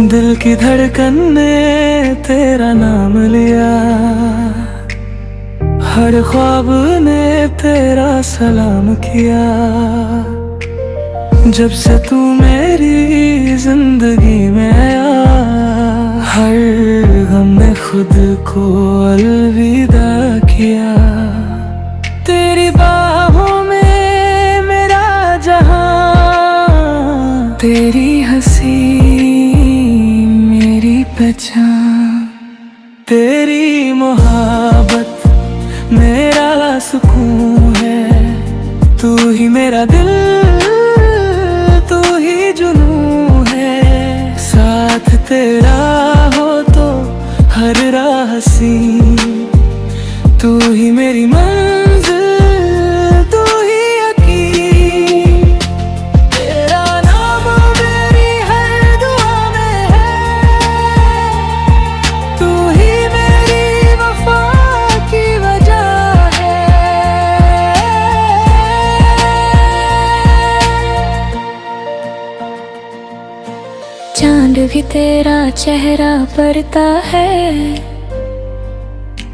दिल की धड़कन ने तेरा नाम लिया, हर ख्वाब ने तेरा सलाम किया। जब से तू मेरी जिंदगी में आया, हर गम ने खुद को अलविदा किया। तेरी बाहों में मेरा जहां, तेरी हंसी मेरी पहचान। तेरी मोहब्बत मेरा सुकून है, तू ही मेरा दिल, तू ही जुनून है। साथ तेरा हो तो हर राह हसीन, तू ही मेरी मंजिल, तू ही यकीन। तेरा नाम मेरी हर दुआ में है, तू ही मेरी वफा की वजह है। चांद भी तेरा चेहरा पड़ता है,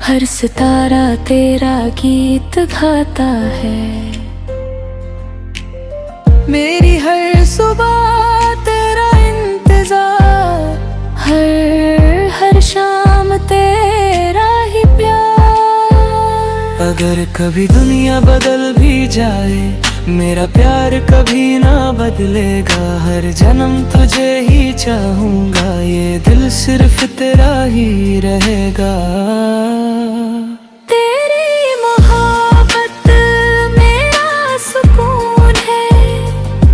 हर सितारा तेरा गीत गाता है। मेरी हर सुबह तेरा इंतजार, हर शाम तेरा ही प्यार। अगर कभी दुनिया बदल भी जाए, मेरा प्यार कभी ना बदलेगा। हर जन्म तुझे ही चाहूंगा, ये दिल सिर्फ तेरा ही रहेगा। तेरी मोहब्बत मेरा सुकून है,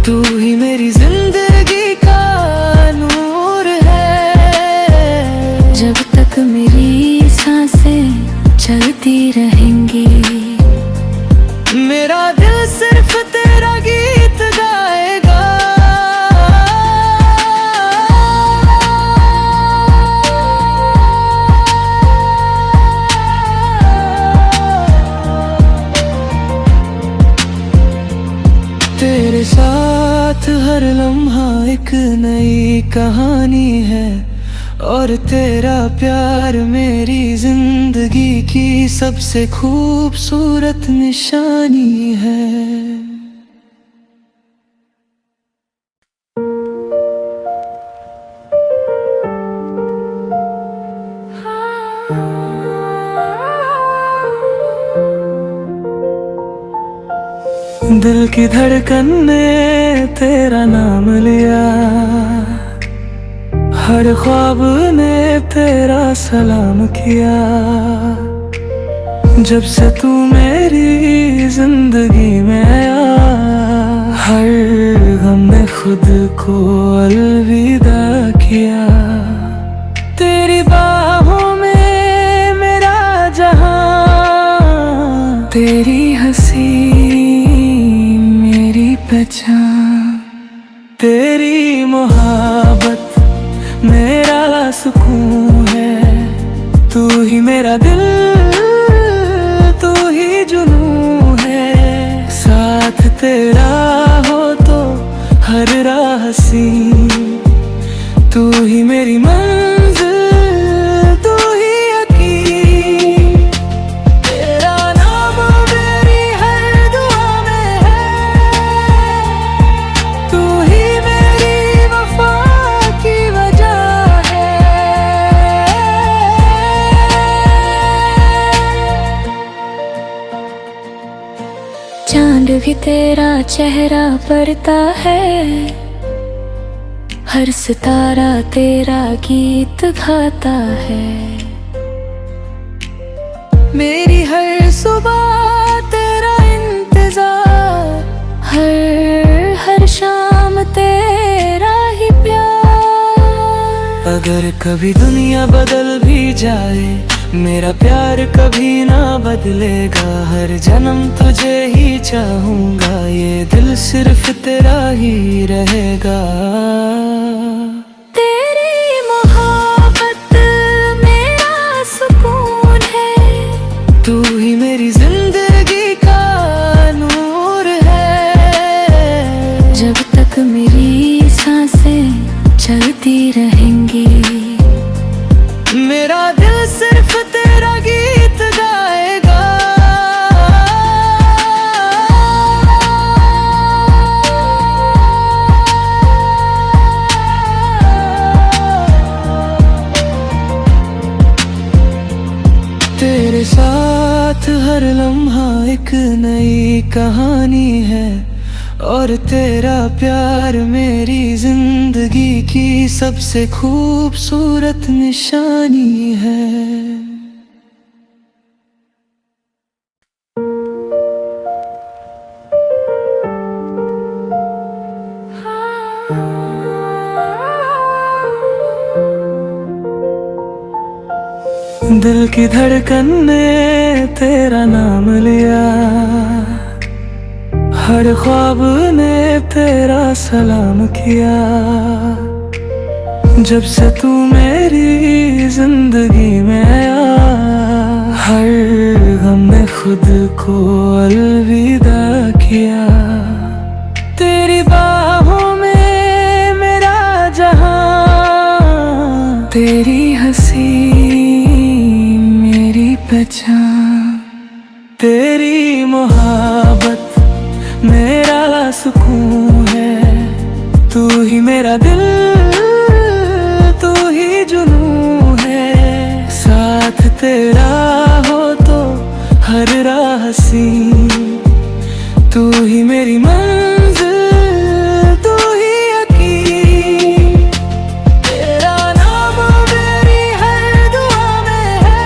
तू ही मेरी जिंदगी का नूर है। जब तक मेरी सांसें चलती रहेंगी, मेरा दिल सिर्फ तेरा गीत गाएगा। तेरे साथ हर लम्हा एक नई कहानी है, और तेरा प्यार मेरी जिंदगी की सबसे खूबसूरत निशानी है। दिल की धड़कन ने तेरा नाम लिया, हर ख्वाब ने तेरा सलाम किया। जब से तू मेरी जिंदगी में आया, हर गम ने खुद को अलविदा किया। तेरी बाहों में मेरा जहां, तेरी हंसी मेरी पहचान। तेरी मोहब्बत मेरा सुकून है, तू ही मेरा दिल, तू ही जुनून है। साथ तेरा हो तो हर राह हसीन, तू ही मेरी मंजिल, तू ही यकीन। तेरा नाम मेरी हर दुआ में है, तू ही मेरी वफा की वजह है। चांद भी तेरा चेहरा पड़ता है, हर सितारा तेरा गीत गाता है। मेरी हर सुबह तेरा इंतजार, हर शाम तेरा ही प्यार। अगर कभी दुनिया बदल भी जाए, मेरा प्यार कभी ना बदलेगा। हर जन्म तुझे ही चाहूंगा, ये दिल सिर्फ तेरा ही रहेगा। तेरी मोहब्बत मेरा सुकून है, तू ही मेरी जिंदगी का नूर है। जब तक मेरी सांसें चलती रहेंगी, सिर्फ तेरा गीत गाएगा। तेरे साथ हर लम्हा एक नई कहानी है, और तेरा प्यार मेरी जिंदगी की सबसे खूबसूरत निशानी है। दिल की धड़कन ने तेरा नाम लिया, हर ख्वाब ने तेरा सलाम किया। जब से तू मेरी जिंदगी में आया, हर गम ने खुद को अलविदा किया। तेरी बाहों में मेरा जहां, तेरी हंसी मेरी पहचान, तेरी मोहब्बत मेरा सुकून है। तू ही मेरा दिल, तू ही जुनून है। साथ तेरा हो तो हर राह हसीन, तू ही मेरी मंजिल, तू ही यकीन। तेरा नाम मेरी हर दुआ में है,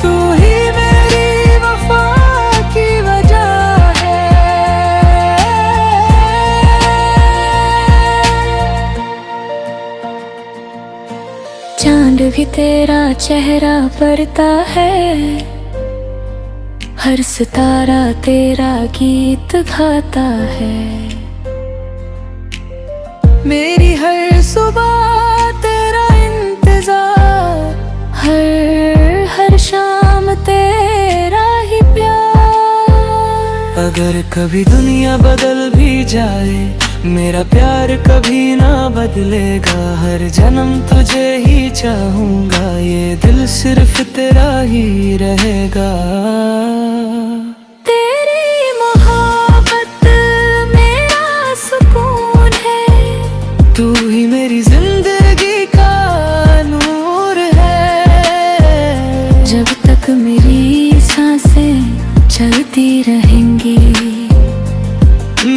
तू ही मेरी वफा की वजह है। चांद भी तेरा चेहरा पढ़ता है, हर सितारा तेरा गीत गाता है। मेरी हर सुबह तेरा इंतजार, हर शाम तेरा ही प्यार। अगर कभी दुनिया बदल भी जाए, मेरा प्यार कभी ना बदलेगा। हर जन्म तुझे ही चाहूंगा, ये दिल सिर्फ तेरा ही रहेगा। तेरी मोहब्बत मेरा सुकून है, तू ही मेरी जिंदगी का नूर है। जब तक मेरी सांसें चलती रहेंगी,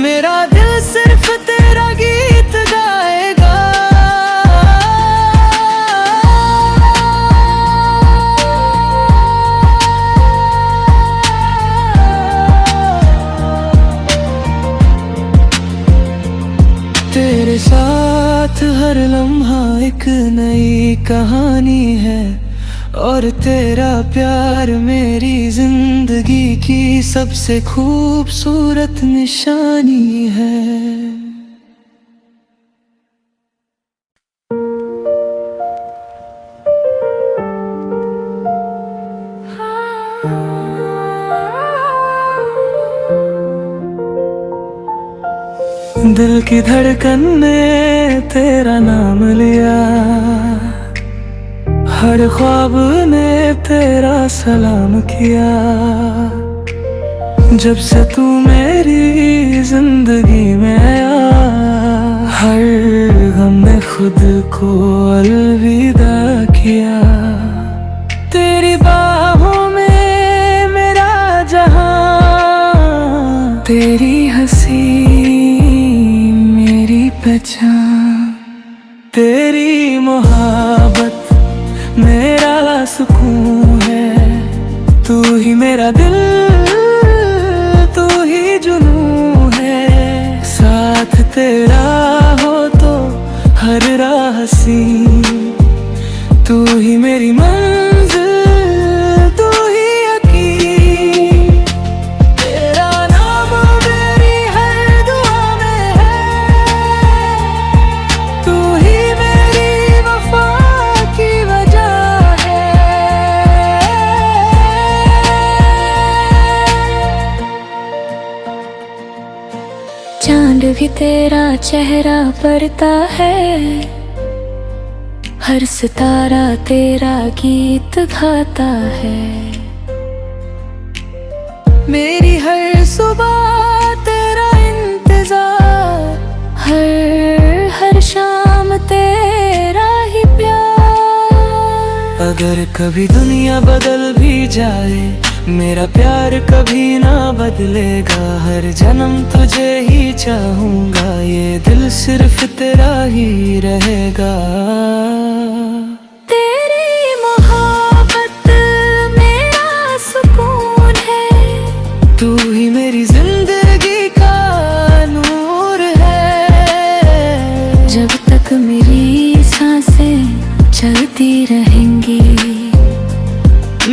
मेरा दिल सिर्फ तेरा गीत गाएगा। तेरे साथ हर लम्हा एक नई कहानी है, और तेरा प्यार मेरी जिंदगी की सबसे खूबसूरत निशानी है। दिल की धड़कन ने तेरा नाम लिया, हर ख्वाब ने तेरा सलाम किया। जब से तू मेरी जिंदगी में आया, हर गम ने खुद को अलविदा किया। तेरी बाहों में मेरा जहां, तेरी हंसी मेरी पहचान, तेरी मोहब्बत मेरा सुकून है। तू ही मेरा दिल, तू ही जुनून है। साथ तेरा हो तो हर राह हसीन, तू ही मेरी मंजिल, तू ही यकीन। तेरा नाम मेरी हर दुआ में है, तू ही मेरी वफा की वजह है। चांद भी तेरा चेहरा पढ़ता है, हर सितारा तेरा गीत गाता है। मेरी हर सुबह तेरा इंतजार, हर शाम तेरा ही प्यार। अगर कभी दुनिया बदल भी जाए, मेरा प्यार कभी ना बदलेगा। हर जन्म तुझे ही चाहूंगा, ये दिल सिर्फ तेरा ही रहेगा। तेरी मोहब्बत मेरा सुकून है, तू ही मेरी जिंदगी का नूर है। जब तक मेरी सांसें चलती रहेंगी,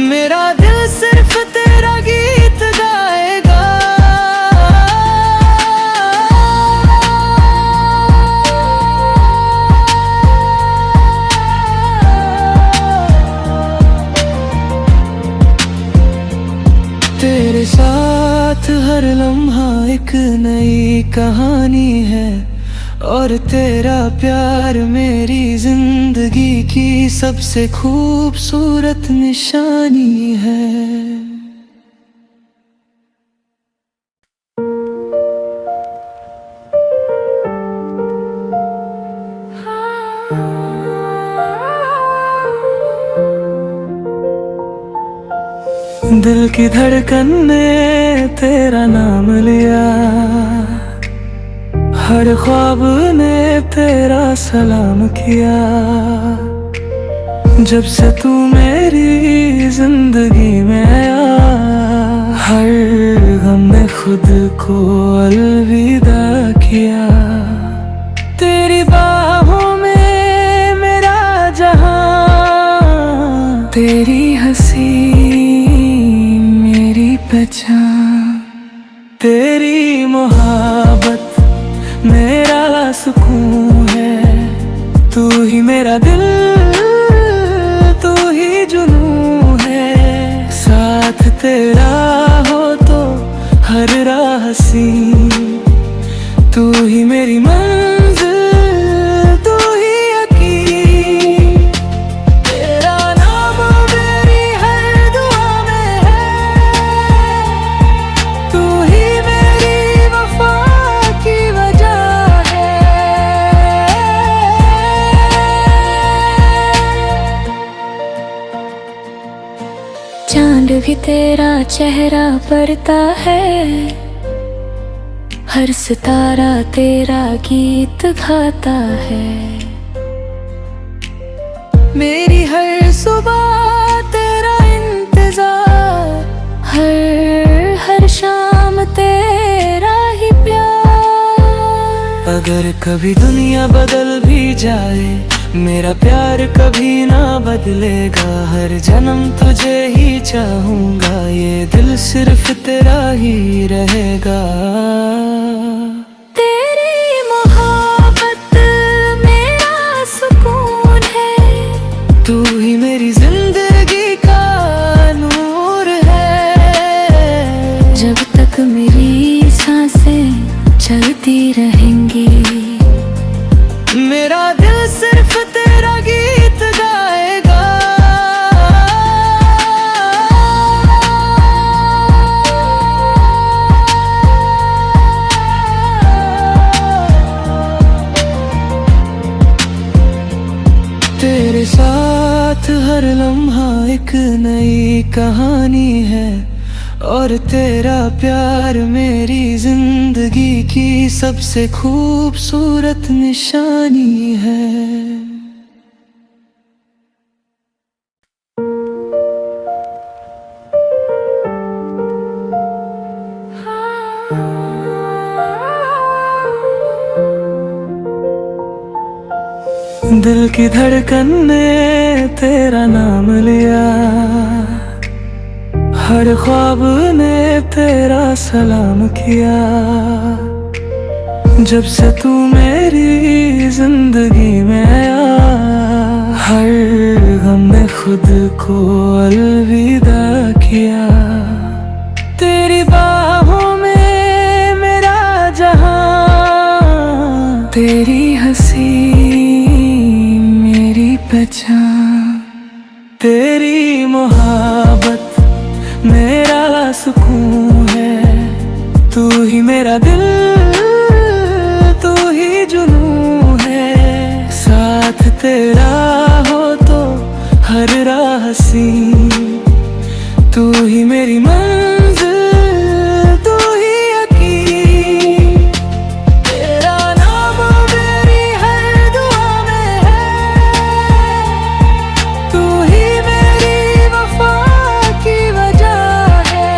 मेरा दिल सिर्फ तेरा गीत गाएगा। तेरे साथ हर लम्हा एक नई कहानी है, और तेरा प्यार मेरी जिंदगी की सबसे खूबसूरत निशानी है। दिल की धड़कन ने तेरा नाम लिया, हर ख्वाब ने तेरा सलाम किया। जब से तू मेरी जिंदगी में आया, हर गम ने खुद को अलविदा किया। तेरी बाहों में मेरा जहां, तेरी हंसी मेरी पहचान। तेरी मोहब्बत मेरा सुकून है, तू ही मेरा दिल, तू ही जुनून है। साथ तेरा हो तो हर राह हसीन, तू ही मेरी मंजिल, तू ही यकीन। तेरा नाम मेरी हर दुआ में है, तू ही मेरी वफा की वजह है। चांद भी तेरा चेहरा पढ़ता है, हर सितारा तेरा गीत गाता है। मेरी हर सुबह तेरा इंतजार, हर शाम तेरा ही प्यार। अगर कभी दुनिया बदल भी जाए, मेरा प्यार कभी ना बदलेगा। हर जन्म तुझे ही चाहूंगा, ये दिल सिर्फ तेरा ही रहेगा। तेरी मोहब्बत मेरा सुकून है, तू ही मेरी जिंदगी का नूर है। जब तक मेरी सांसें चलती रहेंगी, मेरा दिल सिर्फ तेरा गीत गाएगा। तेरे साथ हर लम्हा एक नई कहानी है, और तेरा प्यार मेरी जिंदगी की सबसे खूबसूरत निशानी है। दिल की धड़कन ने तेरा नाम लिया, हर ख्वाब ने तेरा सलाम किया। जब से तू मेरी जिंदगी में आया, हर गम ने खुद को अलविदा किया। तेरी बाहों में मेरा जहां, तेरी हंसी मेरी पहचान। तेरी मोहब्बत मेरा सुकून है, तू ही मेरा दिल, तू ही जुनून है। साथ तेरा हो तो हर राह हसीन, तू ही मेरी मंजिल, तू ही यकीन। तेरा नाम मेरी हर दुआ में है, तू ही मेरी वफा की वजह है।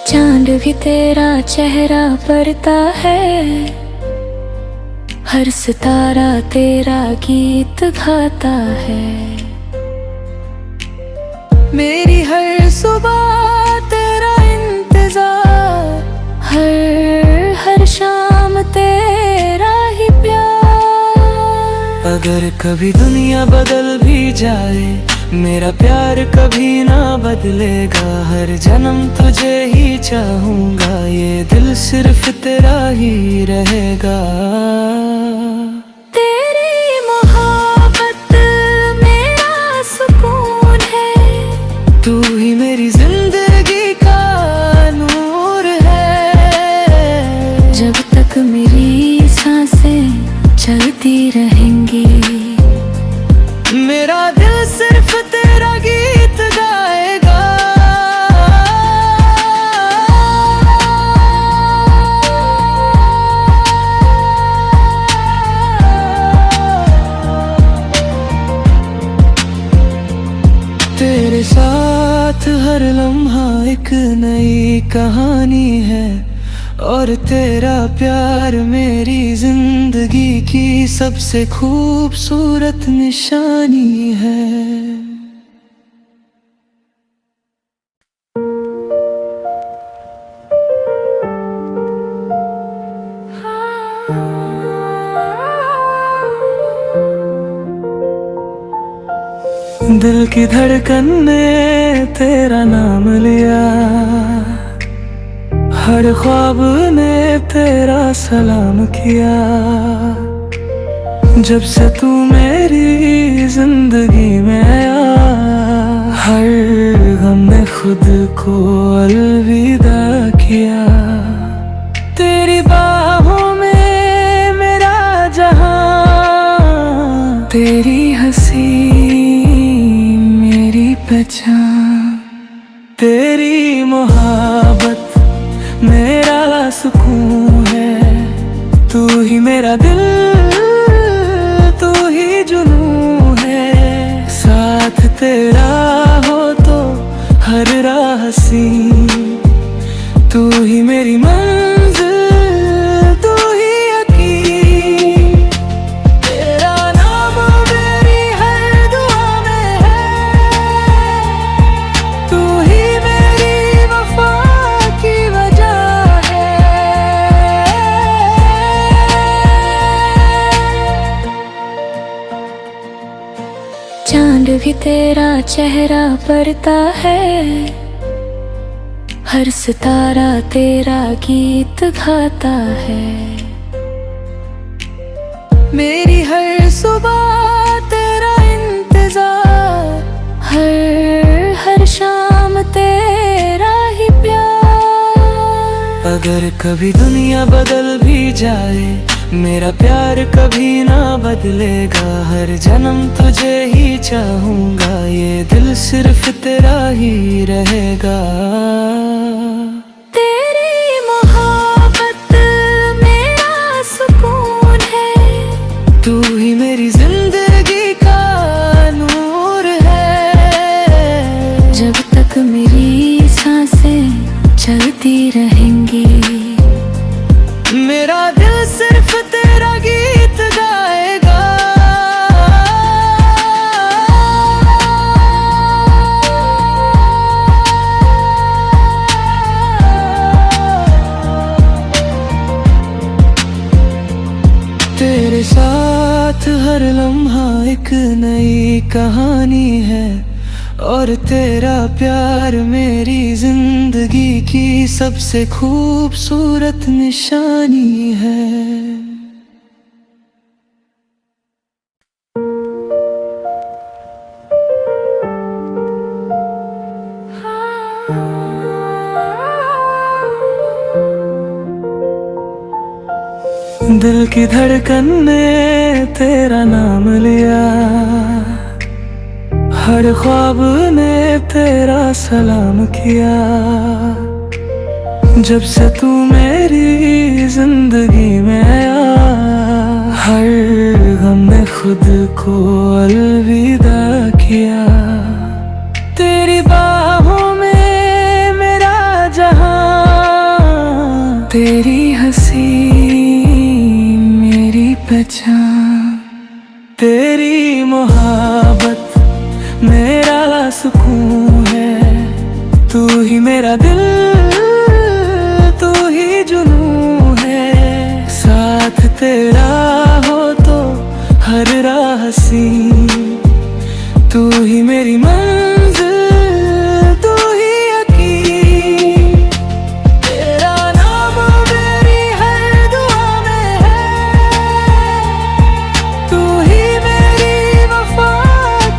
चांद भी तेरा चेहरा पड़ता है, हर सितारा तेरा गीत गाता है। मेरी हर सुबह तेरा इंतजार, हर शाम तेरा ही प्यार। अगर कभी दुनिया बदल भी जाए, मेरा प्यार कभी ना बदलेगा। हर जन्म तुझे ही चाहूंगा, ये दिल सिर्फ तेरा ही रहेगा। तेरी मोहब्बत मेरा सुकून है, तू ही मेरी जिंदगी का नूर है। जब तक मेरी सांसें चलती रहेंगी, मेरा दिल सिर्फ तेरा गीत गाएगा। तेरे साथ हर लम्हा एक नई कहानी है, और तेरा प्यार मेरी जिंदगी की सबसे खूबसूरत निशानी है। दिल की धड़कन ने तेरा नाम लिया, हर ख्वाब ने तेरा सलाम किया। जब से तू मेरी जिंदगी में आया, हर गम ने खुद को अलविदा किया। तेरी बाहों में मेरा जहां, तेरी हंसी मेरी पहचान। तेरी मोहब्बत मेरा सुकून है, तू ही मेरा दिल, तू ही जुनून है। साथ तेरा हो तो हर राह हसीन, तू ही मेरी मंजिल, तू ही यकीन। तेरा नाम मेरी हर दुआ में है, तू ही मेरी वफा की वजह है। चांद भी तेरा चेहरा पड़ता है, हर सितारा तेरा गीत गाता है। मेरी हर सुबह तेरा इंतजार, हर शाम तेरा ही प्यार। अगर कभी दुनिया बदल भी जाए, मेरा प्यार कभी ना बदलेगा। हर जन्म तुझे ही चाहूंगा, ये दिल सिर्फ तेरा ही रहेगा। तेरी मोहब्बत मेरा सुकून है, तू ही मेरी जिंदगी का नूर है। जब तक मेरी सांसें चलती रहेंगी, मेरा दिल सिर्फ तेरा गीत गाएगा। तेरे साथ हर लम्हा एक नई कहानी है, और तेरा प्यार मेरी जिंदगी की सबसे खूबसूरत निशानी है। दिल की धड़कन ने तेरा नाम लिया, हर ख्वाब ने तेरा सलाम किया। जब से तू मेरी जिंदगी में आया, हर गम ने खुद को अलविदा किया। तेरी बाहों में मेरा जहां, तेरी हंसी मेरी पहचान, तेरी मोहब्बत मेरा सुकून है। तू ही मेरा दिल, तू ही जुनून है। साथ तेरा हो तो हर राह हसीन, तू ही मेरी मंजिल, तू ही यकीन। तेरा नाम मेरी हर दुआ में है, तू ही मेरी वफा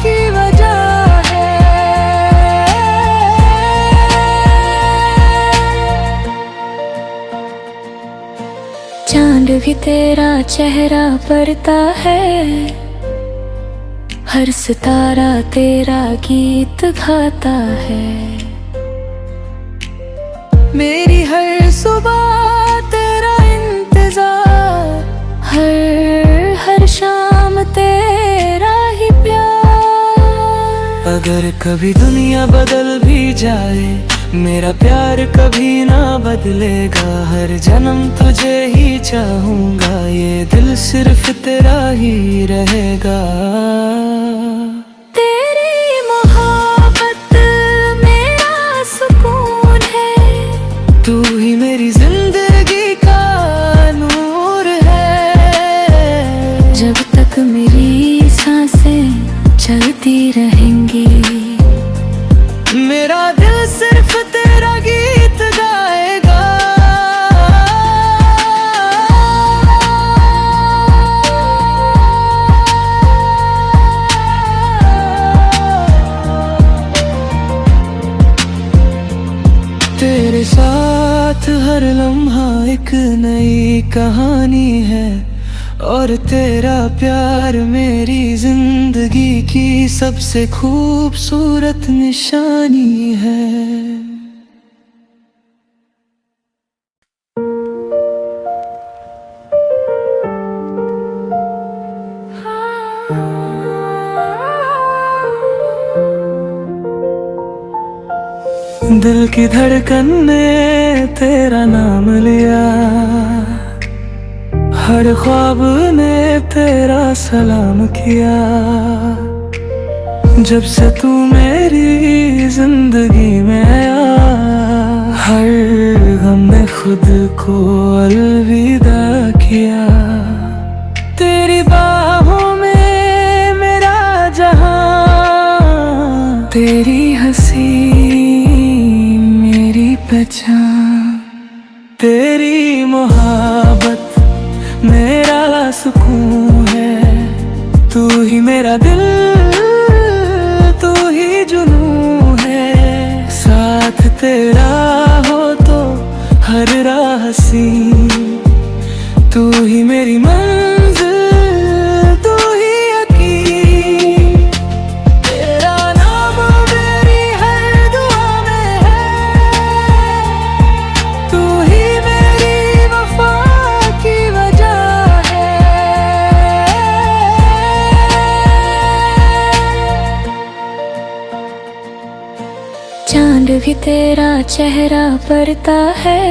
की वजह है। चांद भी तेरा चेहरा पढ़ता है, हर सितारा तेरा गीत गाता है। मेरी हर सुबह तेरा इंतजार, हर शाम तेरा ही प्यार। अगर कभी दुनिया बदल भी जाए, मेरा प्यार कभी ना बदलेगा। हर जन्म तुझे ही चाहूंगा, ये दिल सिर्फ तेरा ही रहेगा। तेरी मोहब्बत मेरा सुकून है, तू ही मेरी जिंदगी का नूर है। जब तक मेरी सांसें चलती रहेंगी, मेरा दिल सिर्फ तेरा गीत गाएगा। तेरे साथ हर लम्हा एक नई कहानी है, और तेरा प्यार मेरी जिंदगी की सबसे खूबसूरत निशानी है। दिल की धड़कन ने तेरा नाम लिया, हर ख्वाब ने तेरा सलाम किया। जब से तू मेरी जिंदगी में आया, हर गम ने खुद को अलविदा किया। तेरी बाहों में मेरा जहां, तेरी हंसी मेरी पहचान, तेरी मोहब्बत मेरा सुकून है। तू ही मेरा दिल, तू ही जुनून है। साथ तेरा हो तो हर राह हसीन, तू ही मेरी मंजिल, तू ही यकीन। तेरा नाम मेरी हर दुआ में है, तू ही मेरी वफा की वजह है। चांद भी तेरा चेहरा पढ़ता है,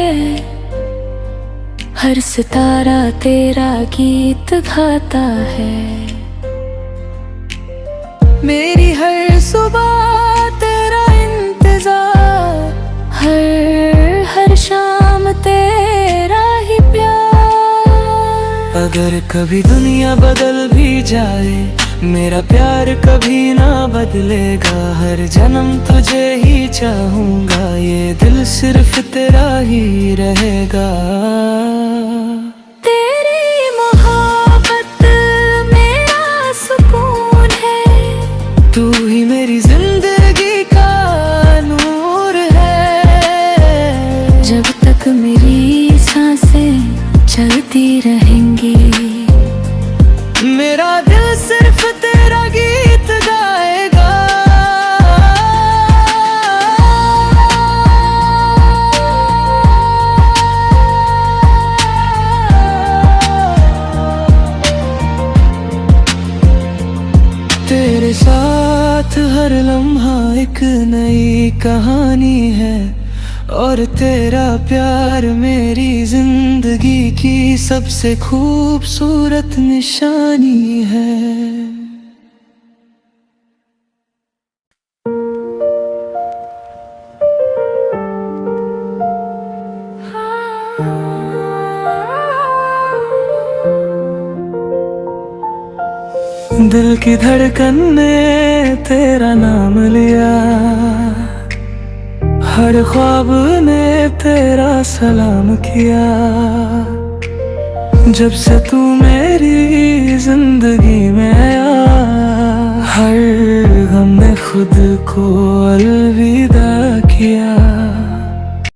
हर सितारा तेरा गीत गाता है। मेरी हर सुबह तेरा इंतजार, हर शाम तेरा ही प्यार। अगर कभी दुनिया बदल भी जाए, मेरा प्यार कभी ना बदलेगा, हर जन्म तुझे ही चाहूंगा, ये दिल सिर्फ तेरा ही रहेगा। तेरी मोहब्बत मेरा सुकून है, तू ही मेरी जिंदगी का नूर है। जब तक मेरी सांसें चलती रहेंगी, मेरा दिल सिर्फ तेरा गीत गाएगा। तेरे साथ हर लम्हा एक नई कहानी है, और तेरा प्यार मेरी जिंदगी की सबसे खूबसूरत निशानी है। दिल की धड़कन ने तेरा नाम लिया, हर ख्वाब ने तेरा सलाम किया। जब से तू मेरी जिंदगी में आया, हर गम ने खुद को अलविदा किया।